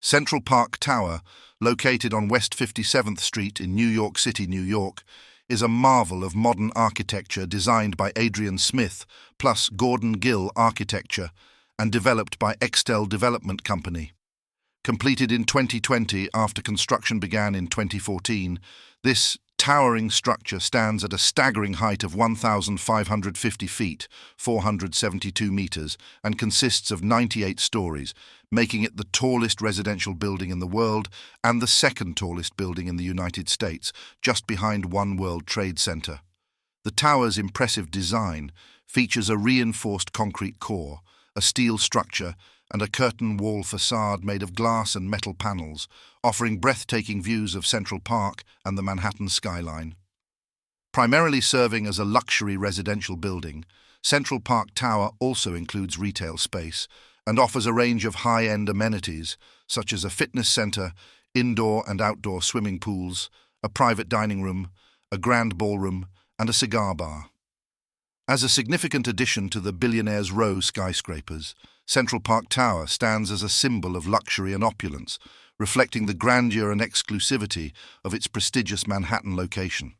Central Park Tower, located on West 57th Street in New York City, New York, is a marvel of modern architecture designed by Adrian Smith plus Gordon Gill Architecture and developed by Extel Development Company. Completed in 2020 after construction began in 2014, this towering structure stands at a staggering height of 1,550 feet, 472 meters, and consists of 98 stories, making it the tallest residential building in the world and the second tallest building in the United States, just behind One World Trade Center. The tower's impressive design features a reinforced concrete core, a steel structure, and a curtain wall facade made of glass and metal panels, offering breathtaking views of Central Park and the Manhattan skyline. Primarily serving as a luxury residential building, Central Park Tower also includes retail space and offers a range of high-end amenities such as a fitness center, indoor and outdoor swimming pools, a private dining room, a grand ballroom, and a cigar bar. As a significant addition to the Billionaire's Row skyscrapers, Central Park Tower stands as a symbol of luxury and opulence, reflecting the grandeur and exclusivity of its prestigious Manhattan location.